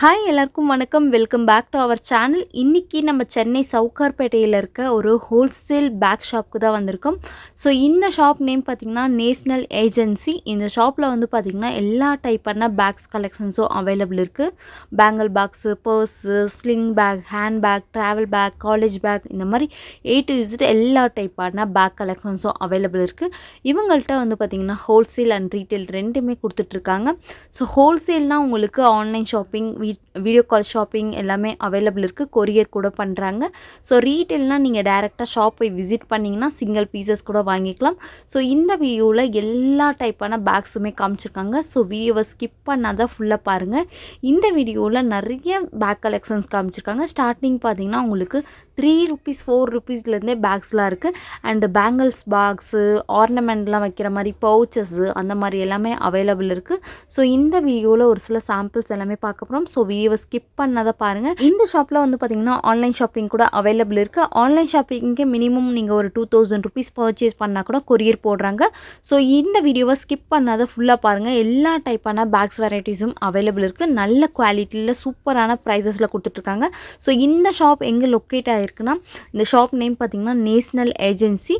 Hi எல்லாருக்கும் வணக்கம். Welcome back to our channel. இன்றைக்கி நம்ம சென்னை சவுக்கார்பேட்டையில் இருக்க ஒரு ஹோல்சேல் பேக் ஷாப்புக்கு தான் வந்திருக்கோம். ஸோ இந்த ஷாப் நேம் பார்த்திங்கன்னா நேஷ்னல் ஏஜென்சி. இந்த ஷாப்பில் வந்து பார்த்திங்கன்னா எல்லா டைப்பான பேக்ஸ் கலெக்ஷன்ஸும் அவைலபிள் இருக்குது. Bangle bags, purse, sling bag, hand bag, travel bag, college bag, இந்த மாதிரி A to Z எல்லா டைப்பான பேக் கலெக்ஷன்ஸும் அவைலபிள் இருக்குது. இவங்கள்ட்ட வந்து பார்த்திங்கன்னா ஹோல்சேல் அண்ட் ரீட்டைல் ரெண்டுமே கொடுத்துட்ருக்காங்க. ஸோ ஹோல்சேல்னால் உங்களுக்கு online shopping, video call shopping எல்லாமே அவைலபிள் இருக்குது. கொரியர் கூட பண்ணுறாங்க. ஸோ ரீட்டெயில்னால் நீங்கள் டேரெக்டாக ஷாப் போய் விசிட் பண்ணிங்கன்னா சிங்கிள் பீசஸ் கூட வாங்கிக்கலாம். ஸோ இந்த வீடியோவில் எல்லா டைப்பான பேக்ஸுமே காமிச்சிருக்காங்க. ஸோ வீடியோவை ஸ்கிப் பண்ணாதான் ஃபுல்லாக பாருங்கள். இந்த வீடியோவில் நிறைய பேக் கலெக்ஷன்ஸ் காமிச்சிருக்காங்க. ஸ்டார்டிங் பார்த்தீங்கன்னா உங்களுக்கு ₹3, ₹4 பேக்ஸ்லாம் இருக்குது. அண்டு பேங்கிள்ஸ் பாக்ஸு, ஆர்னமெண்ட்லாம் வைக்கிற மாதிரி பவுச்சஸ்ஸு, அந்த மாதிரி எல்லாமே அவைலபிள் இருக்குது. ஸோ இந்த வீடியோவில் ஒரு சில சாம்பிள்ஸ் எல்லாமே பார்க்க போகிறோம். ஸோ வீடியோவை ஸ்கிப் பண்ணாத பாருங்கள். இந்த ஷாப்பில் வந்து பார்த்திங்கன்னா ஆன்லைன் ஷாப்பிங் கூட அவைலபிள் இருக்குது. ஆன்லைன் ஷாப்பிங்க்கு மினிமம் நீங்கள் ஒரு ₹2000 பர்ச்சேஸ் பண்ணால் கூட கொரியர் போடுறாங்க. ஸோ இந்த வீடியோவை ஸ்கிப் பண்ணாத ஃபுல்லாக பாருங்கள். எல்லா டைப்பான பேக்ஸ் வெரைட்டிஸும் அவைலபிள் இருக்குது. நல்ல குவாலிட்டியில் சூப்பரான ப்ரைஸஸில் கொடுத்துட்ருக்காங்க. ஸோ இந்த ஷாப் எங்கே லொக்கேட் ஆகிருக்குன்னா, இந்த ஷாப் நேம் பார்த்திங்கன்னா நேஷ்னல் ஏஜென்சி,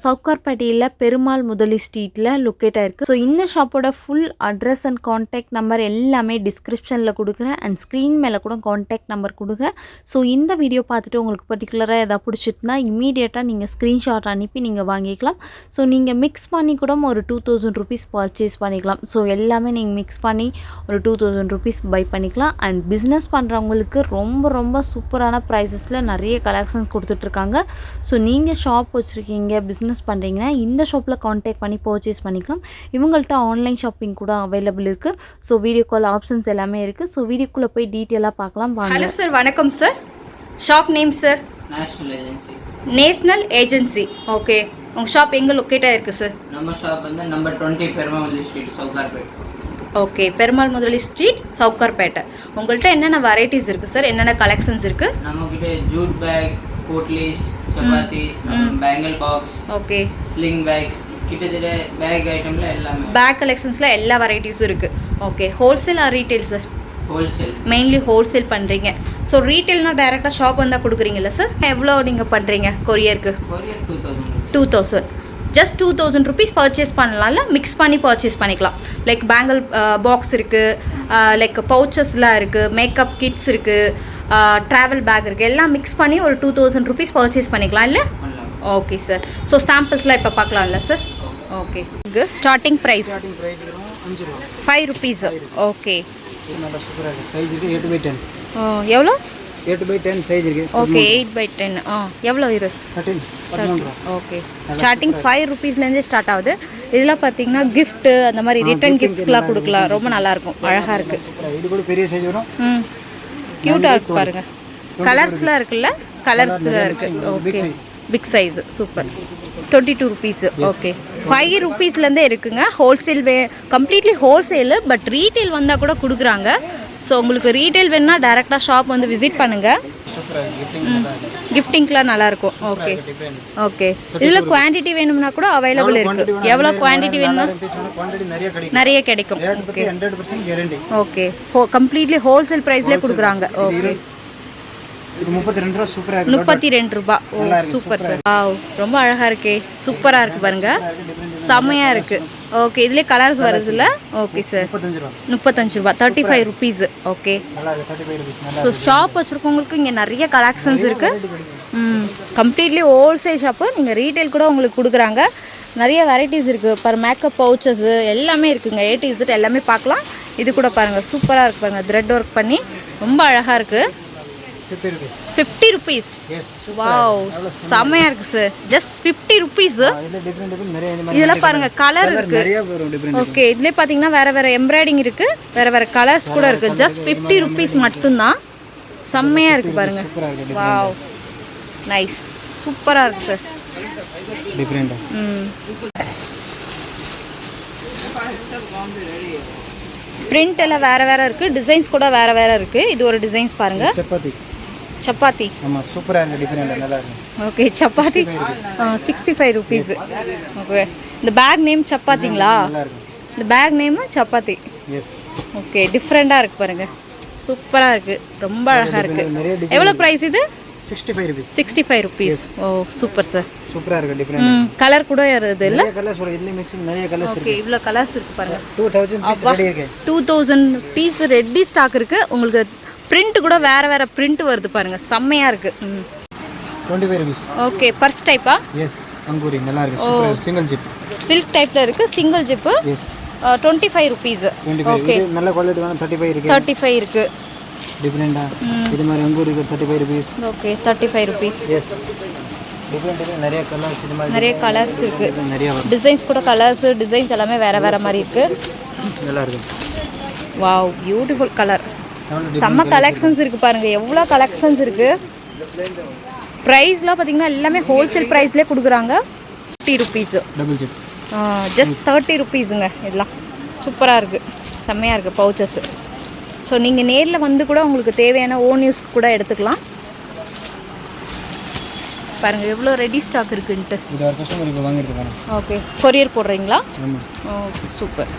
சவுக்கார்பேட்டையில் பெருமாள் முதலி ஸ்ட்ரீட்டில் லொக்கேட் ஆகிருக்கு. ஸோ இந்த ஷாப்போட full address and contact number எல்லாமே டிஸ்கிரிப்ஷனில் கொடுக்குறேன். அண்ட் ஸ்க்ரீன் மேலே கூட கான்டாக்ட் நம்பர் கொடுக்குறேன். ஸோ இந்த வீடியோ பார்த்துட்டு உங்களுக்கு பர்டிகுலராக எதாவது பிடிச்சிட்டுனா இமீடியட்டாக நீங்கள் ஸ்க்ரீன்ஷாட் அனுப்பி நீங்கள் வாங்கிக்கலாம். ஸோ நீங்கள் மிக்ஸ் பண்ணி கூட ஒரு ₹2000 பர்ச்சேஸ் பண்ணிக்கலாம். ஸோ எல்லாமே நீங்கள் மிக்ஸ் பண்ணி ஒரு ₹2000 பை பண்ணிக்கலாம். அண்ட் பிஸ்னஸ் பண்ணுறவங்களுக்கு ரொம்ப ரொம்ப சூப்பரான ப்ரைஸஸில் நிறைய கலெக்ஷன்ஸ் கொடுத்துட்ருக்காங்க. ஸோ நீங்கள் ஷாப் வச்சுருக்கீங்க, பிஸ்னஸ் பண்ணுறீங்கன்னா இந்த ஷாப்பில் கான்டாக்ட் பண்ணி பர்ச்சேஸ் பண்ணிக்கலாம். இவங்கள்ட்ட ஆன்லைன் ஷாப்பிங் கூட அவைலபிள் இருக்குது. ஸோ வீடியோ கால் ஆப்ஷன்ஸ் எல்லாமே இருக்குது. ஸோ வீடியோக்குள்ளே போய் டீட்டெயிலாக பார்க்கலாம். ஹலோ சார், வணக்கம் sir. Shop name sir? National agency. Okay, உங்கள் ஷாப் எங்கே லொக்கேட் ஆகிருக்கு சார்? நம்ம ஷாப் வந்து நம்பர் 20 பெருமாள் முதலி ஸ்ட்ரீட், சவுகார்பேட். ஓகே, பெருமாள் முதலி ஸ்ட்ரீட், சவுகார்பேட்டை. உங்கள்கிட்ட என்னென்ன வெரைட்டிஸ் இருக்குது சார்? என்னென்ன கலெக்ஷன்ஸ் இருக்குது? நம்மக்கிட்ட ஜூட் பேக், போட்லீஸ், சப்பாத்திஸ், bangle box, okay, sling bags, கிட்டத்தட்ட பேக் ஐட்டம்ல எல்லாமே, பேக் கலெக்ஷன்ஸில் எல்லா வெரைட்டிஸும் இருக்குது. Okay, wholesale or retail sir? Wholesale. Mainly wholesale பண்ணுறீங்க. ஸோ ரீட்டெயில்னால் டைரெக்டாக ஷாப் வந்தால் கொடுக்குறீங்களா சார்? எவ்வளோ நீங்கள் பண்ணுறீங்க கொரியருக்கு? கொரியர் 2000. ஜஸ்ட் ₹2000 பர்ச்சேஸ் பண்ணலாம்ல, மிக்ஸ் பண்ணி பர்ச்சேஸ் பண்ணிக்கலாம். லைக் பேங்கிள் பாக்ஸ் இருக்குது, லைக் பவுச்சஸ்லாம் இருக்குது, மேக்கப் கிட்ஸ் இருக்குது, ட்ராவல் பேக் இருக்குது. எல்லாம் மிக்ஸ் பண்ணி ஒரு ₹2000 பர்ச்சேஸ் பண்ணிக்கலாம் இல்லை? Okay sir. ஸோ சாம்பிள்ஸ்லாம் இப்போ பார்க்கலாம்ல சார்? ஓகே, இங்கே ஸ்டார்டிங் ப்ரைஸ் ₹5. ஓகே, எவ்வளோ? 8x10 சைஸ் இருக்கு. Okay, 8x10. எவ்வளோ இரு? 13. ஓகே, ஸ்டார்டிங் ₹5 ஸ்டார்ட் ஆகுது. இதெல்லாம் பார்த்தீங்கன்னா கிஃப்ட்டு, அந்த மாதிரி ரிட்டர்ன் கிஃப்ட்ஸ்லாம் கொடுக்கலாம். ரொம்ப நல்லாயிருக்கும், அழகாக இருக்குது. இது கூட பெரிய சைஸ் வரும். க்யூட்டாக இருக்குது பாருங்கள். கலர்ஸ்லாம் இருக்குல்ல? கலர்ஸ்லாம் இருக்குது. Okay, big size, super. ₹22. Okay, ₹5 இருக்குங்க. Wholesale completely wholesale. But retail வந்தால் கூட கொடுக்குறாங்க. ஸோ உங்களுக்கு ரீட்டெயில் வேணுன்னா டேரெக்டாக ஷாப் வந்து விசிட் பண்ணுங்கள். கிஃப்டிங்க்கெலாம் நல்லாயிருக்கும். ஓகே ஓகே, இதில் குவான்டிட்டி வேணும்னா கூட அவைலபிள் இருக்குது. எவ்வளோ குவான்டிட்டி வேணும்னா நிறைய கிடைக்கும். ஓகே, கம்ப்ளீட்லி ஹோல்சேல் ப்ரைஸ்லேயே கொடுக்குறாங்க. ஓகே, ₹32 சூப்பராக இருக்கு. ₹32. ஓ சூப்பர் சார். ரொம்ப அழகாக இருக்கே, சூப்பராக இருக்குது பாருங்கள், செம்மையாக இருக்குது. ஓகே, இதுலேயே கலர்ஸ் வருதுல்ல? Okay sir, ₹35. ₹35. Okay, so shop வச்சுருக்கவங்களுக்கு இங்கே நிறைய கலெக்ஷன்ஸ் இருக்குது. Completely wholesale shop. நீங்கள் ரீட்டைல் கூட உங்களுக்கு கொடுக்குறாங்க. நிறைய வெரைட்டிஸ் இருக்குது. பர் மேக்கப் பவுச்சஸ்ஸு எல்லாமே இருக்குங்க. A to Z எல்லாமே பார்க்கலாம். இது கூட பாருங்கள், சூப்பராக இருக்குது பாருங்கள். த்ரெட் ஒர்க் பண்ணி ரொம்ப அழகாக இருக்குது. ₹50. வாவ், செம்மையாக இருக்குது சார். ஜஸ்ட் ₹50. இதெல்லாம் பாருங்கள், கலர் இருக்குது. ஓகே, இதுலேயே பார்த்தீங்கன்னா வேறு வேறு எம்ப்ராய்டிங் இருக்குது, வேறு வேறு கலர்ஸ் கூட இருக்குது. ஜஸ்ட் ₹50 மட்டும்தான். செம்மையாக இருக்குது பாருங்கள். வாவ், நைஸ், சூப்பராக இருக்குது சார். பிரிண்ட் எல்லாம் வேறு வேறு இருக்குது. டிசைன்ஸ் கூட வேறு வேறு இருக்குது. இது ஒரு டிசைன்ஸ் பாருங்கள். சப்பாத்தி. ஆமாம், சூப்பராக இருக்குது, டிஃப்ரெண்டாக நல்லா இருக்குது. ஓகே, சப்பாத்தி ₹65. ஓகே, இந்த பேக் நேம் சப்பாத்திங்களா? இந்த பேக் நேமு சப்பாத்தி. ஓகே, டிஃப்ரெண்ட்டாக இருக்குது பாருங்கள். ஸோ சூப்பராக இருக்குது, ரொம்ப அழகாக இருக்குது. எவ்வளோ ப்ரைஸ் இது? 65 rupees. 65 rupees. ஓ சூப்பர் சார், சூப்பரா இருக்கு. டிஃபரெண்ட் கலர் கூட வருது இல்ல? கலர்ஸ் வர இதுல மிக்சிங் நிறைய கலர்ஸ் இருக்கு. ஓகே, இவ்ளோ கலர்ஸ் இருக்கு பாருங்க. 2000 பீஸ் ரெடி இருக்கு. 2000 பீஸ் ரெடி ஸ்டாக் இருக்கு. உங்களுக்கு பிரிண்ட் கூட வேற வேற பிரிண்ட் வருது பாருங்க, செம்மையா இருக்கு. 25 rupees. ஓகே, பர்ஸ் டைப்பா? எஸ், அங்கூரி நல்லா இருக்கு. Super single zip. சில்க் டைப்ல இருக்கு, single zip. Yes. 25 rupees. Okay, இது நல்ல குவாலிட்டி வேணும். 35 இருக்கு. 35 இருக்கு. டிஃபரெண்டா இது மாதிரி அங்கூரி 35 rupees. Okay, 35 rupees. Yes. Different நிறைய கலர்ஸ் இது மாதிரி நிறைய கலர்ஸ் இருக்கு. நிறைய டிசைன்ஸ் கூட கலர்ஸ் டிசைன்ஸ் எல்லாமே வேற வேற மாதிரி இருக்கு. நல்லா இருக்கு. Wow, beautiful colour. செம்ம கலெக்ஷன்ஸ் இருக்கு பாருங்க, எவ்வளோ கலெக்ஷன்ஸ் இருக்கு. ப்ரைஸ்லாம் பார்த்தீங்கன்னா எல்லாமே ஹோல்சேல் ப்ரைஸ்லேயே கொடுக்குறாங்க. 50 rupees. Double zip. ஜஸ்ட் 30 rupeesங்க. இதெல்லாம் சூப்பராக இருக்குது, செம்மையாக இருக்குது பவுச்சஸ். ஸோ நீங்கள் நேரில் வந்து கூட உங்களுக்கு தேவையான ஓன் யூஸ்க்கு கூட எடுத்துக்கலாம். பாருங்கள் எவ்வளோ ரெடி ஸ்டாக் இருக்குன்ட்டு. இது ஒரு கஸ்டமர் இப்போ வாங்கியிருக்காங்க. ஓகே, கொரியர் போடுறீங்களா? ஆமாம். Okay, super.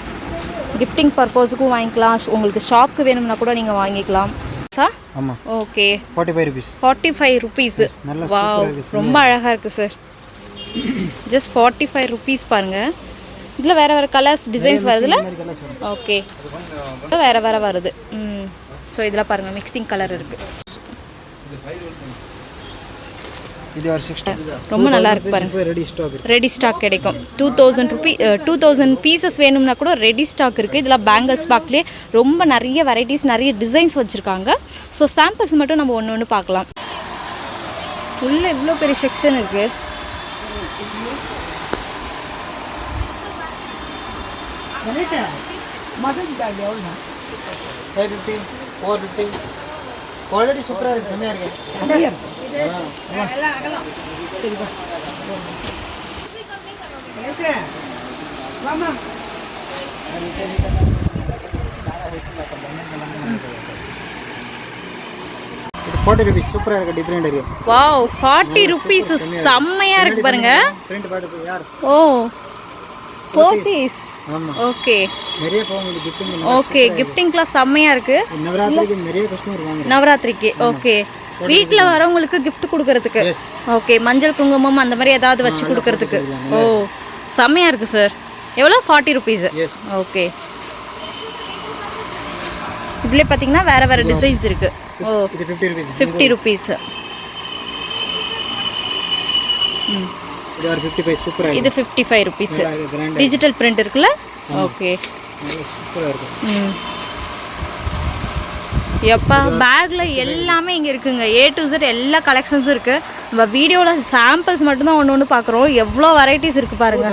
கிஃப்டிங் பர்பஸுக்கும் வாங்கிக்கலாம், உங்களுக்கு ஷாப்க்கு வேணும்னா கூட நீங்கள் வாங்கிக்கலாம் சார். ஆமாம். Okay, 45 rupees. 45 rupees. வாவ், ரொம்ப அழகாக இருக்குது சார். ஜஸ்ட் 45 rupees பாருங்கள். இதில் வேறு வேறு கலர்ஸ் டிசைன்ஸ் வருதுல்ல? ஓகே, வேறு வேறு வருது. ஸோ இதில் பாருங்கள் மிக்சிங் கலர் இருக்குது. இது ஒரு 60. ரொம்ப நல்லா இருக்கு பாருங்க. ரெடி ஸ்டாக் கிடைக்கும். 2000 பீசஸ் வேணும்னா கூட ரெடி ஸ்டாக் இருக்குது. இதில் பேங்கிள்ஸ் பாக்லேயே ரொம்ப நிறைய வெரைட்டிஸ் நிறைய டிசைன்ஸ் வச்சுருக்காங்க. ஸோ சாம்பிள்ஸ் மட்டும் நம்ம ஒன்று ஒன்று பார்க்கலாம். உள்ள இவ்வளோ பெரிய செக்ஷன் இருக்குது. குவாலிட்டி சூப்பராக இருக்கு, செம்மையாக இருக்கு. செம்மையாக இருக்கு. சூப்பரா இருக்கு, டிஃபரெண்ட் இருக்கு. வாவ், 40 rupees செம்மையா இருக்கு பாருங்க. ஓ, போத்தீஸ். ஆமா. ஓகே, நிறைய போங்க கிஃப்டிங். ஓகே, கிஃப்டிங்லாம் செம்மையா இருக்கு. நவராத்திரிக்கு நிறைய கஸ்டமர் வாங்குறாங்க. நவராத்திரிக்கு ஓகே, வீட்டில் வரவங்களுக்கு gift கொடுக்கறதுக்கு. ஓகே, மஞ்சள் குங்குமம் அந்த மாதிரி ஏதாவது வச்சு கொடுக்கறதுக்கு. ஓ, செம்மையா இருக்கு சார். எவ்வளோ? 40 rupees. ஓகே, இதுல பார்த்தீங்கன்னா வேற வேற டிசைன்ஸ் இருக்கு. ஓ, இது 50 rupees. 50 rupees. இது ஒரு 55 சூப்பரா இருக்கு. இது 55 rupees. டிஜிட்டல் பிரிண்ட் இருக்குல்ல? ஓகே, சூப்பரா இருக்கு. எப்பா, பேக்ல எல்லாமே இங்கே இருக்குங்க. A to Z எல்லா கலெக்ஷன்ஸும் இருக்கு. நம்ம வீடியோவில் சாம்பிள்ஸ் மட்டும்தான் ஒன்று ஒன்று பார்க்குறோம். எவ்வளோ வெரைட்டிஸ் இருக்கு பாருங்க.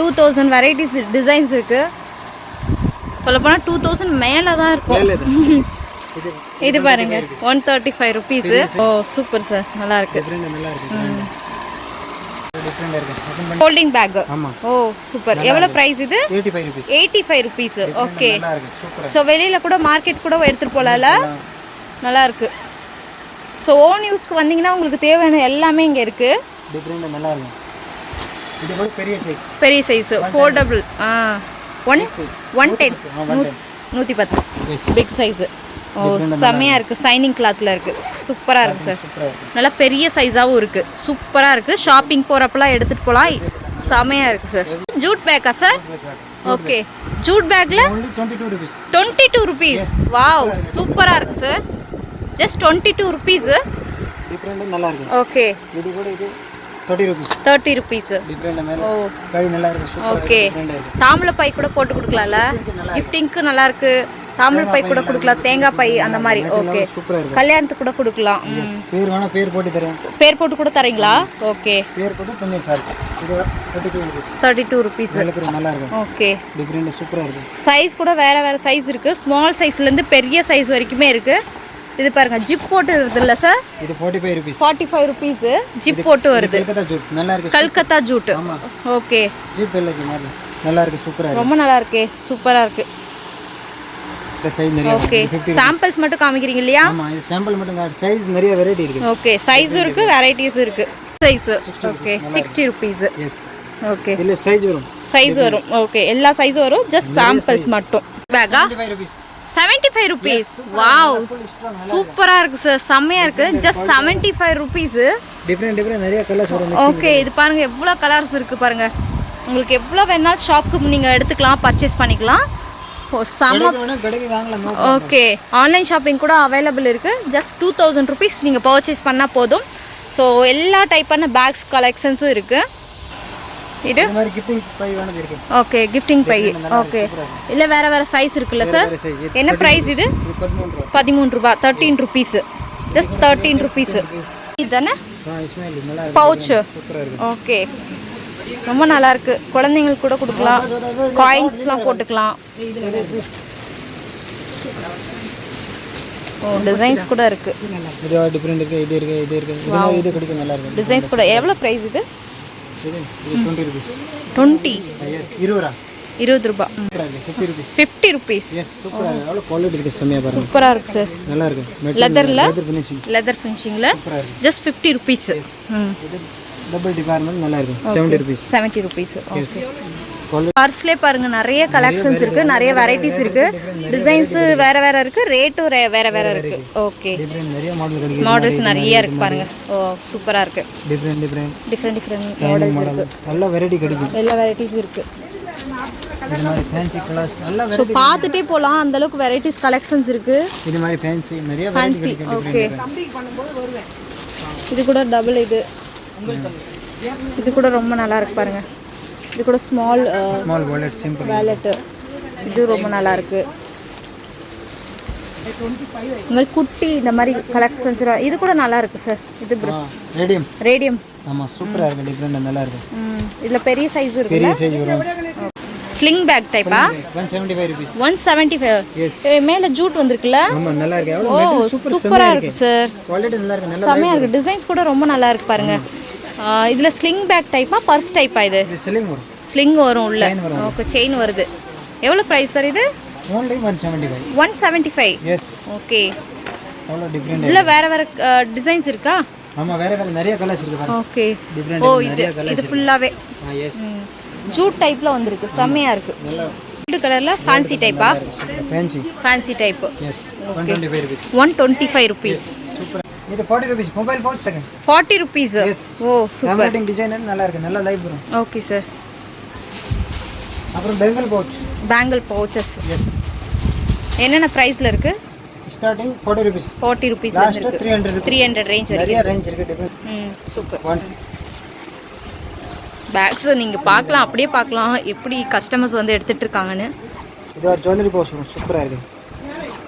2000 வெரைட்டிஸ் டிசைன்ஸ் இருக்கு. சொல்லப்போனால் 2000 மேலே தான் இருக்கும். இது பாருங்க 135 rupees. ஓ, சூப்பர் சார், நல்லா இருக்கு. Holding bag. Oh, super. எவ்வளோ ப்ரைஸ் இது? 85 rupees. ஓகே, ஸோ வெளியில் கூட மார்க்கெட் கூட எடுத்துகிட்டு போகலாம்ல? நல்லா இருக்கு. ஸோ ஓன் யூஸ்க்கு வந்தீங்கன்னா உங்களுக்கு தேவையான எல்லாமே இங்கே இருக்கு. பெரிய size foldable. 110 110 big size. Oh, செம்மையாக இருக்குது. சைனிங் கிளாத்தில் இருக்குது. சூப்பராக இருக்குது சார். நல்லா பெரிய சைஸாகவும் இருக்குது. சூப்பராக இருக்குது. ஷாப்பிங் போகிறப்பெல்லாம் எடுத்துகிட்டு போகலாம். செம்மையாக இருக்குது சார். ஜூட் பேக்கா சார்? ஓகே, ஜூட் பேக்கில் 22 rupees. வாவ், சூப்பராக இருக்குது சார். Just 22 rupees. Okay, 30 rupees. Oh, okay. தாம்பூல பை கூட போட்டு கொடுக்கலாம்ல? கிஃப்டிங்க்கு நல்லா இருக்கு. தாம்பூல பை கூட கொடுக்கலாம், தேங்காய் பை அந்த மாதிரி. ஓகே, கல்யாணத்துக்கு கூட கொடுக்கலாம். பேர் போட்டு கூட தரீங்களா? Okay, 32 rupees. ஓகே, சைஸ் கூட வேற வேற சைஸ் இருக்கு. ஸ்மால் சைஸ்லேருந்து பெரிய சைஸ் வரைக்குமே இருக்கு. இது பாருங்க, ஜிப் போட்டு வருது இல்ல சார்? இது 45 rupees. ஜிப் போட்டு வருது. கல்கத்தா ஜூட். ஓகே, ஜிப் நல்லா இருக்கு, சூப்பரா இருக்கு. ரொம்ப நல்லா இருக்கு, சூப்பரா இருக்கு. ஓகே, சாம்பிள்ஸ் மட்டும் காமிக்கிறீங்க இல்லையா? ஆமா, இது சாம்பிள் மட்டும். சைஸ் நிறைய வெரைட்டி இருக்கு. ஓகே, சைஸும் இருக்கு, வெரைட்டிஸும் இருக்கு. Size okay, 60 rupees. Yes. Okay, இல்ல சைஸ் வரும். ஓகே, எல்லா சைஸும் வரும். ஜஸ்ட் சாம்பிள்ஸ் மட்டும். பேக்கா 75 rupees. 75 rupees. Wow, சூப்பராக இருக்குது சார், செம்மையாக இருக்குது. Just 75 rupees. டிஃப்ரெண்ட் நிறைய கலர்ஸ் வரும். ஓகே, இது பாருங்கள் எவ்வளோ கலர்ஸ் இருக்குது பாருங்கள். உங்களுக்கு எவ்வளோ வேணாலும் ஷாப்புக்கு நீங்கள் எடுத்துக்கலாம், பர்ச்சேஸ் பண்ணிக்கலாம். ஓ செம்ம. ஓகே, ஆன்லைன் ஷாப்பிங் கூட அவைலபிள் இருக்குது. ஜஸ்ட் 2000 rupees நீங்கள் பர்ச்சேஸ் பண்ணால் போதும். ஸோ எல்லா டைப்பான பேக்ஸ் கலெக்ஷன்ஸும் இருக்குது. இது ஓகே, கிஃப்டிங் பை. ஓகே, இல்லை வேறு வேறு சைஸ் இருக்குல்ல சார்? என்ன ப்ரைஸ் இது? 13 ரூபா, 13 rupees. Just 13 rupees. இதுதானே பவுச். ஓகே, ரொம்ப நல்லா இருக்கு. குழந்தைங்களுக்கு கூட கொடுக்கலாம், காயின்ஸ்லாம் போட்டுக்கலாம். ஓ, டிசைன்ஸ் கூட இருக்கு. இது டிஃபரெண்ட் இருக்கு, இது இருக்கு, இது இருக்கு. இது கிடைக்கும், நல்லா இருக்கு. டிசைன்ஸ் கூட. எவ்வளவு பிரைஸ் இது? இது 20 rupees. 20. எஸ், 20 ரூபாய். 50 rupees. 50 rupees. எஸ், சூப்பரா இருக்கு. அவ்வளவு குவாலிட்டி இருக்கு, செமையா பாருங்க. சூப்பரா இருக்கு சார். நல்லா இருக்கு. லெதர் ஃபினிஷிங்ல ஜஸ்ட் 50 rupees. இது டபுள் டிபார்ட்மெண்ட், நல்லா இருக்கு. 70 rupees. 70 rupees. ஓகே. பர்ஸ்லே பாருங்க நிறைய கலெக்ஷன்ஸ் இருக்கு, நிறைய வெரைட்டிஸ் இருக்கு, டிசைன்ஸ் வேற வேற இருக்கு, ரேட்டும் வேற வேற இருக்கு. ஓகே, நிறைய மாடல்ஸ் நிறைய இருக்கு பாருங்க. ஓ சூப்பரா இருக்கு. டிஃபரெண்ட் மாடல்ஸ் இருக்கு. நல்ல வெரைட்டி கிடைக்கும். எல்லா வெரைட்டிஸ் இருக்கு. இது மாதிரி ஃபேன்சி கலர்ஸ் நல்ல சோ பார்த்துட்டே போலாம், அந்த அளவுக்கு வெரைட்டிஸ் கலெக்ஷன்ஸ் இருக்கு. இது மாதிரி ஃபேன்சி நிறைய வெரைட்டி கிடைக்கும். ஓகே, இது கூட டபுள். இது கூட ரொம்ப நல்லா இருக்கு பாருங்க. இது கூட ஸ்மால் வாலெட், சிம்பிள் வாலெட். இது ரொம்ப நல்லா இருக்கு. இந்த மாதிரி குட்டி இந்த மாதிரி கலெக்ஷன்ஸ் இது கூட நல்லா இருக்கு சார். இது ரேடியம். ஆமா, சூப்பரா இருக்கு. டிஃபரெண்ட் நல்லா இருக்கு. இதுல பெரிய சைஸ் இருக்கு. பெரிய சைஸ் வரும். ஸ்லிங் பேக் டைப்பா? 175 rupees. 175. எஸ். மேல ஜூட் வந்திருக்குல? ஆமா, நல்லா இருக்கு. அவ்வளவு சூப்பரா இருக்கு சார். குவாலிட்டி நல்லா இருக்கு. நல்லா செமையா இருக்கு. டிசைன்ஸ் கூட ரொம்ப நல்லா இருக்கு பாருங்க. இதுல ஸ்லிங் பேக் டைப்பா, பர்ஸ் டைப்பா? இது ஸ்லிங் வரும். ஸ்லிங் வரும் உள்ள. ஓகே, செயின் வருது. எவ்வளவு பிரைஸ் சார் இது? only 175. 175. எஸ். ஓகே, அவ்வளவு டிஃபரெண்ட். இல்ல வேற வேற டிசைன்ஸ் இருக்கா? ஆமா, வேற வேற நிறைய கலர்ஸ் இருக்கு பாருங்க. ஓகே. டிஃபரெண்ட் ஓ, நிறைய கலர்ஸ். இது ஃபுல்லாவே எஸ், ஜூட் டைப்ல வந்திருக்கு. செமையா இருக்கு. நல்லா ரெட் கலர்ல ஃபேன்சி டைப்பா? Fancy type. Yes. 125 rupees. 125 rupees. Super. இது 40 rupees. Mobile pouch second. 40 rupees. Yes. Oh super. Handwriting design நல்லா இருக்கு. நல்லா லைவ் வரும். Okay sir. அப்புறம் பேங்கிள் பவுச். எஸ். என்னென்ன பிரைஸ்ல இருக்கு? Starting 40 rupees. 40 rupees ல லாஸ்ட் இருக்கு. 300 rupees. 300 ரேஞ்ச் வரைக்கும். நிறைய ரேஞ்ச் இருக்கு. டிஃபரெண்ட். சூப்பர். பேக்ஸ் நீங்க பார்க்கலாம், அப்படியே பார்க்கலாம் எப்படி கஸ்டமர்ஸ் வந்து எடுத்துட்டு இருக்காங்கன்னு. இது ஒரு ஜுவல்லரி பவுச் வரும். சூப்பரா இருக்கு.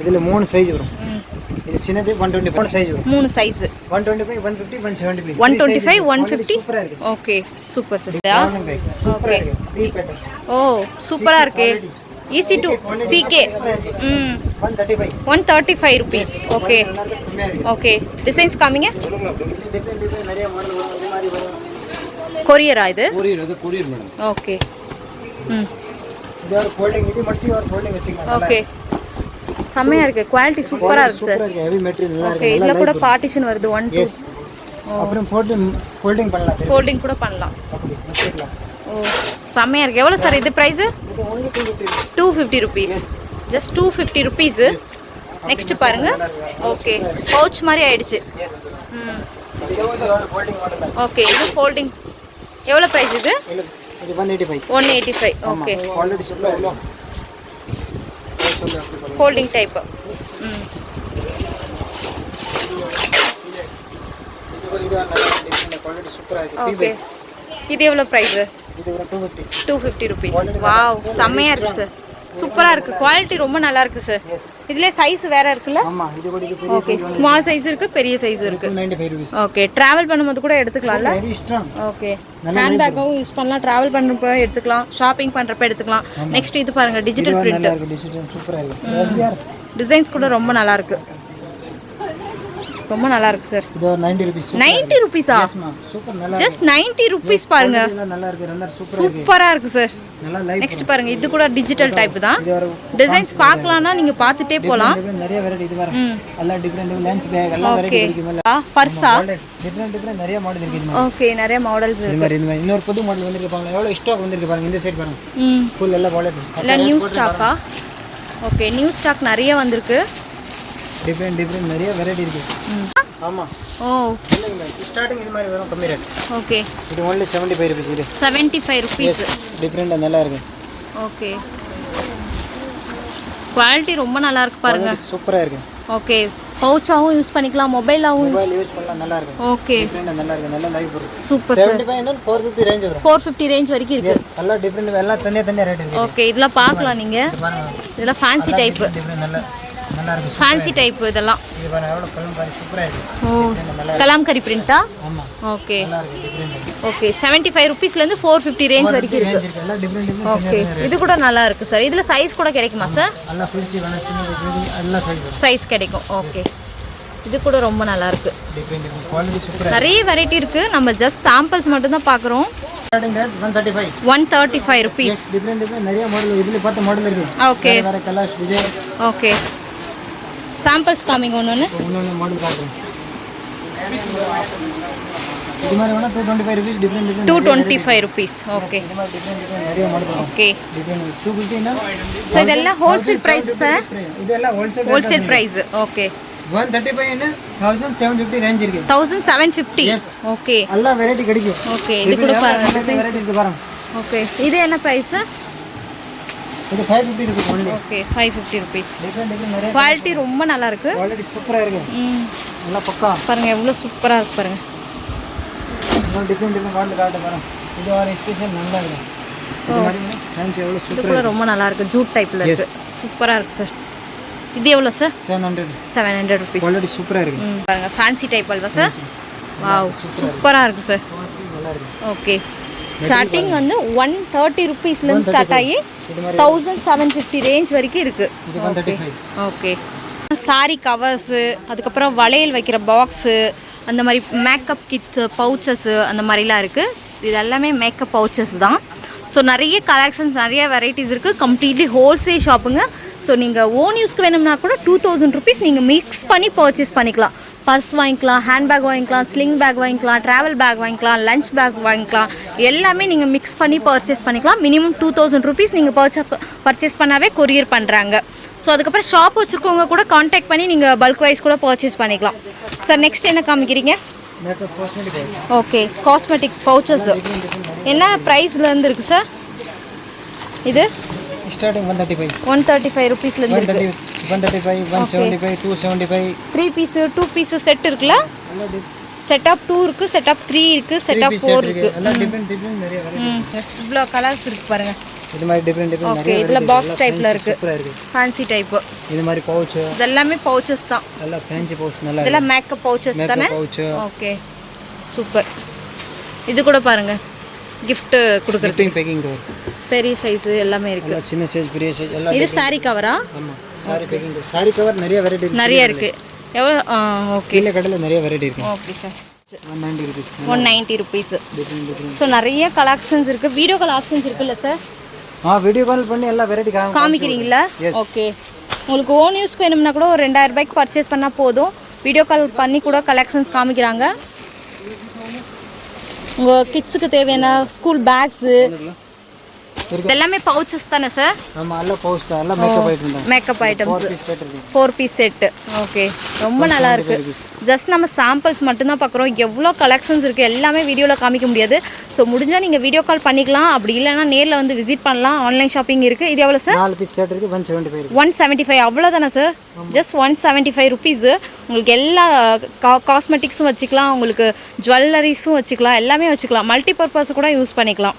இதுல 3 சைஸ் வரும். இது சின்னது 125 சைஸ் வரும். 3 சைஸ். 125, 150, 175. 125, 150. சூப்பரா இருக்கு. Okay, super sir. சூப்பரா இருக்கு. Three pattern. ஓ சூப்பரா இருக்கு. ஈஸி டு சிகே. 135. 135 rupees. ஓகே. ஓகே, டிசைன்ஸ் காமிங்க. நிறைய மாடல் வரும். இது மாதிரி வரும். கொரியரா இது? Courier madam. ஓகே. இது ஒரு ஃபோல்டிங். இது மடிச்சு ஒரு ஃபோல்டிங் வச்சுக்கலாம். ஓகே, செமையா இருக்கு. குவாலிட்டி சூப்பரா இருக்கு சார். சூப்பரா இருக்கு. ஹெவி மெட்டீரியல் நல்லா இருக்கு. ஓகே, இதுல கூட பார்ட்டிஷன் வருது. 1 2. அப்புறம் ஃபோல்டிங் பண்ணலாம். ஃபோல்டிங் கூட பண்ணலாம். அப்படி வச்சுக்கலாம். ஓ செமையா இருக்கு. எவ்வளவு சார் இது பிரைஸ்? இது only 250. 250 rupees. Just 250 rupees. Next பாருங்க. ஓகே, பவுச் மாதிரி ஆயிடுச்சு. இது ஒரு ஃபோல்டிங் மாடல். ஓகே, இது ஃபோல்டிங். எவ்வளவு பிரைஸ் இது? இது 185. 185. ஓகே, குவாலிட்டி சூப்பரா இருக்கு. Folding type. குவாலிட்டி சூப்பரா இருக்கு. ஓகே, இது எவ்வளவு பிரைஸ்? இது ஒரு 250. 250 rupees. வாவ், செமையா இருக்கு சார். சூப்பரா இருக்கு. குவாலிட்டி ரொம்ப நல்லா இருக்கு சார். இதுல சைஸ் வேற இருக்குல்ல? ஆமா, இது கூட பெரிய ஓகே, ஸ்மால் சைஸ் இருக்கு, பெரிய சைஸ் இருக்கு. 295 rupees. ஓகே, டிராவல் பண்ணும்போது கூட எடுத்துக்கலாம்ல? Very strong. ஓகே, ஹேண்ட் பேக்கும் யூஸ் பண்ணலாம், டிராவல் பண்றப்ப எடுத்துக்கலாம், ஷாப்பிங் பண்றப்ப எடுத்துக்கலாம். நெக்ஸ்ட் இது பாருங்க, டிஜிட்டல் பிரிண்ட். நல்லா இருக்கு. டிஜிட்டல் சூப்பரா இருக்கு. டிசைன்ஸ் கூட ரொம்ப நல்லா இருக்கு. ரொம்ப நல்லா இருக்கு சார். இது 90 rupees. 90 rupees-ஆ? சூப்பர். நல்லா ஜஸ்ட் 90 rupees பாருங்க. நல்லா இருக்கு. ரன்னர் சூப்பரா இருக்கு. சூப்பரா இருக்கு சார். நல்லா லைட். நெக்ஸ்ட் பாருங்க, இது கூட டிஜிட்டல் டைப் தான். டிசைன்ஸ் பார்க்கலாம்னா நீங்க பார்த்துட்டே போலாம். நிறைய வெரைட்டி இது வர. எல்லாம் டிஃபரெண்ட் லஞ்ச் பேக் எல்லாம் வெரைட்டி இருக்குல. பர்ஸா? டிஃபரெண்ட் நிறைய மாடல் இருக்கு. ஓகே, நிறைய மாடல்ஸ் இருக்கு. இன்னொரு புது மாடல் வந்திருக்கு பாருங்க. எவ்வளவு ஸ்டாக் வந்திருக்கு பாருங்க. இந்த சைடு பாருங்க. ஃபுல் எல்லாம் குவாலிட்டி. எல்லாம் நியூ ஸ்டாக்கா? ஓகே நியூ ஸ்டாக் நிறைய வந்திருக்கு. டிஃப்ரெண்ட் நிறைய வெரைட்டி இருக்கு. ஆமாம். ஓ ஸ்டார்டிங் இது மாதிரி வரும், கம்மி ரேட். ஓகே இது ஒன்லி 75 rupees. இது 75 rupees. டிஃப்ரெண்டாக நல்லா இருக்கு. ஓகே குவாலிட்டி ரொம்ப நல்லா இருக்கு பாருங்க. சூப்பராக இருக்கு. ஓகே பவுச்சாவும் யூஸ் பண்ணிக்கலாம், மொபைலாவும் யூஸ் பண்ணலாம், நல்லா இருக்கு. ஓகே நல்லா இருக்கு, நல்லா லைவ் இருக்கு. Super sir. 75 and 450 ரேஞ்ச் வரும். 450 ரேஞ்ச் வரைக்கும் இருக்கு. எல்லாம் டிஃப்ரெண்ட், எல்லாம் தனியா ரேட் இருக்கு. ஓகே இதெல்லாம் பார்க்கலாம் நீங்க. இதெல்லாம் ஃபேன்சி டைப். நல்லா இருக்கு. ஃபேன்சி டைப் இதெல்லாம். இது பாருங்க எவ்வளவு கலம்காரி சூப்பரா இருக்கு. ஓ கலாம்கரி பிரிண்டா? ஆமா. ஓகே நல்லா இருக்கு, டிஃப்ரெண்ட். ஓகே 75 rupeesல இருந்து 450 ரேஞ்ச் வரைக்கும் இருக்கு. எல்லாம் டிஃப்ரெண்ட். ஓகே இது கூட நல்லா இருக்கு சார். இதுல சைஸ் கூட கிடைக்குமா சார்? எல்லாம் ஃபில்சி வேணும், சின்ன எல்லாம் சைஸ் கிடைக்கும். ஓகே இது கூட ரொம்ப நல்லா இருக்கு. டிஃப்ரெண்ட் குவாலிட்டி சூப்பரா. நிறைய வெரைட்டி இருக்கு. நம்ம ஜஸ்ட் சாம்பிள்ஸ் மட்டும் தான் பார்க்குறோம். Starting rate 135. 135 rupees. டிஃப்ரெண்ட் நிறைய மாடல், இதுல 10 மாடல் இருக்கு. ஓகே வேற கலர்ஸ் டிசைன். ஓகே சாம்பிள்ஸ் காமிங்க ஒன்று மாடல் காட்டுறேன். இது மாதிரி வேணா 225 rupees. Different 225 rupees. ஓகே இது மாதிரி டிஃப்ரெண்ட் நிறைய மாடல். ஓகே டிஃப்ரெண்ட் 250 னா. ஸோ இதெல்லாம் ஹோல்சேல் ப்ரைஸ் சார்? இதெல்லாம் ஹோல்சேல் ப்ரைஸ். ஓகே 135 னா 1750 ரேஞ்ச் இருக்கு. 1750. ஓகே எல்லா வெரைட்டி கிடைக்கும். ஓகே இது கூட பாருங்க வெரைட்டி இருக்கு பாருங்க. ஓகே இது என்ன ப்ரைஸ்? இது 550 இருக்கு only. Okay 550 rupees. டிஃப்ரெண்ட் நிறைய குவாலிட்டி ரொம்ப நல்லா இருக்கு. குவாலிட்டி சூப்பரா இருக்கு. நல்லா பக்கா பாருங்க எவ்வளோ சூப்பரா இருக்கு பாருங்க. டிஃப்ரெண்ட் மாடல் காட்டு பாருங்க. இது ஒரு ஸ்பெஷல் நல்லா இருக்கு. இது மாதிரி ஃபேன்சி எவ்வளவு இது சூப்பரா கூட ரொம்ப நல்லா இருக்கு. ஜூட் டைப்ல இருக்கு. சூப்பரா இருக்கு சார். இது எவ்வளோ சார்? 700 rupees. குவாலிட்டி சூப்பரா இருக்கு. பாருங்க fancy type halwa sir? Wow சூப்பரா இருக்கு சார். நல்லா இருக்கு. ஓகே ஸ்டார்டிங் வந்து 130 rupeesலேருந்து ஸ்டார்ட் ஆகி 1750 ரேஞ்ச் வரைக்கும் இருக்கு. ஓகே சாரி கவர்ஸு, அதுக்கப்புறம் வளையல் வைக்கிற பாக்ஸு, அந்த மாதிரி மேக்கப் கிட்ஸு, பவுச்சஸ்ஸு அந்த மாதிரிலாம் இருக்குது. இது எல்லாமே மேக்கப் பவுச்சஸ் தான். ஸோ நிறைய கலெக்ஷன்ஸ், நிறைய வெரைட்டிஸ் இருக்குது. கம்ப்ளீட்லி ஹோல்சேல் ஷாப்புங்க. ஸோ நீங்கள் ஓன் யூஸ்க்கு வேணும்னா கூட 2000 rupees நீங்கள் மிக்ஸ் பண்ணி பர்ச்சேஸ் பண்ணிக்கலாம். பர்ஸ் வாங்கிக்கலாம், ஹேண்ட்பேக் வாங்கிக்கலாம், ஸ்லிங் பேக் வாங்கிக்கலாம், ட்ராவல் பேக் வாங்கிக்கலாம், லஞ்ச் பேக் வாங்கிக்கலாம். எல்லாமே நீங்கள் மிக்ஸ் பண்ணி பர்ச்சேஸ் பண்ணிக்கலாம். மினிமம் 2000 rupees நீங்கள் பர்ச்சேஸ் பண்ணாவே கொரியர் பண்ணுறாங்க. ஸோ அதுக்கப்புறம் ஷாப் வச்சுருக்கவங்க கூட காண்டாக்ட் பண்ணி நீங்கள் பல்க் வைஸ் கூட பர்ச்சேஸ் பண்ணிக்கலாம். சார் நெக்ஸ்ட் என்ன காமிக்கிறீங்க? ஓகே காஸ்மெட்டிக்ஸ் பவுச்சஸ் என்ன ப்ரைஸ்லேருந்து இருக்குது சார்? இது ஸ்டார்டிங் 135 rupeesலேருந்து இருக்குது. 135, 175, 275. 3 பீஸ் 2 பீஸ் செட் இருக்குல்ல? செட் ஆஃப் 2 இருக்கு, செட் ஆஃப் 3 இருக்கு, செட் ஆஃப் 4 இருக்கு. எல்லாம் டிஃபரெண்ட் நிறைய வெரைட்டி. இவ்ளோ கலர்ஸ் இருக்கு பாருங்க. இது மாதிரி டிஃபரெண்ட் ஓகே இதுல பாக்ஸ் டைப்ல இருக்கு. Fancy type. இது மாதிரி பவுச். இதெல்லாம் பவுச்சஸ் தான். எல்லாம் ஃபேன்சி பவுச் நல்லா இருக்கு. இதெல்லாம் மேக்கப் பவுச்சஸ் தானே? Okay super. இது கூட பாருங்க gift கொடுக்குறது. Packing cover. பெரிய சைஸ் எல்லாமே இருக்கு. எல்லாம் சின்ன சைஸ், பெரிய சைஸ் எல்லாம். இது saree கவரா? ஆமா saree packing cover. saree cover நிறைய வெரைட்டி இருக்கு. நிறைய இருக்கு. எவ்வளவு? ஓகே இல்ல கடையில நிறைய வெரைட்டி இருக்கு. Okay sir 190 rupees. 190 rupees. So நிறைய கலெக்ஷன்ஸ் இருக்கு. வீடியோ கால் ஆப்ஷன்ஸ் இருக்குல்ல சார்? வீடியோ கால் பண்ணி எல்லா வெரைட்டி காமிக்கிறீங்களா? ஓகே உங்களுக்கு ஓன் யூஸ்க்கு வேணும்னா கூட ஒரு 2000 ரூபாய்க்கு பர்ச்சேஸ் பண்ணால் போதும். வீடியோ கால் பண்ணி கூட கலெக்ஷன்ஸ் காமிக்கிறாங்க. உங்கள் கிட்ஸுக்கு தேவையான ஸ்கூல் பேக்ஸு எல்லாமே பவுச்சஸ் தானே சார்? ஆமா எல்லாம் பவுச் தான். எல்லாம் மேக்கப் ஐட்டம் தான். Makeup items 4 piece set. Okay ரொம்ப நல்லா இருக்கு. ஜஸ்ட் நம்ம சாம்பிள்ஸ் மட்டும் தான் பார்க்குறோம். எவ்வளோ கலெக்ஷன்ஸ் இருக்குது எல்லாமே வீடியோவில் காமிக்க முடியாது. ஸோ முடிஞ்சால் நீங்கள் வீடியோ கால் பண்ணிக்கலாம். அப்படி இல்லைன்னா நேரில் வந்து விசிட் பண்ணலாம். ஆன்லைன் ஷாப்பிங் இருக்குது. இது எவ்வளோ சார்? 4 பீஸ் செட் இருக்குது. 175. 175 அவ்வளோதானே சார்? Just 175 rupees. உங்களுக்கு எல்லா காஸ்மெட்டிக்ஸும் வச்சுக்கலாம், உங்களுக்கு ஜுவல்லரிஸும் வச்சுக்கலாம், எல்லாமே வச்சுக்கலாம். மல்டி பர்பஸ் கூட யூஸ் பண்ணிக்கலாம்.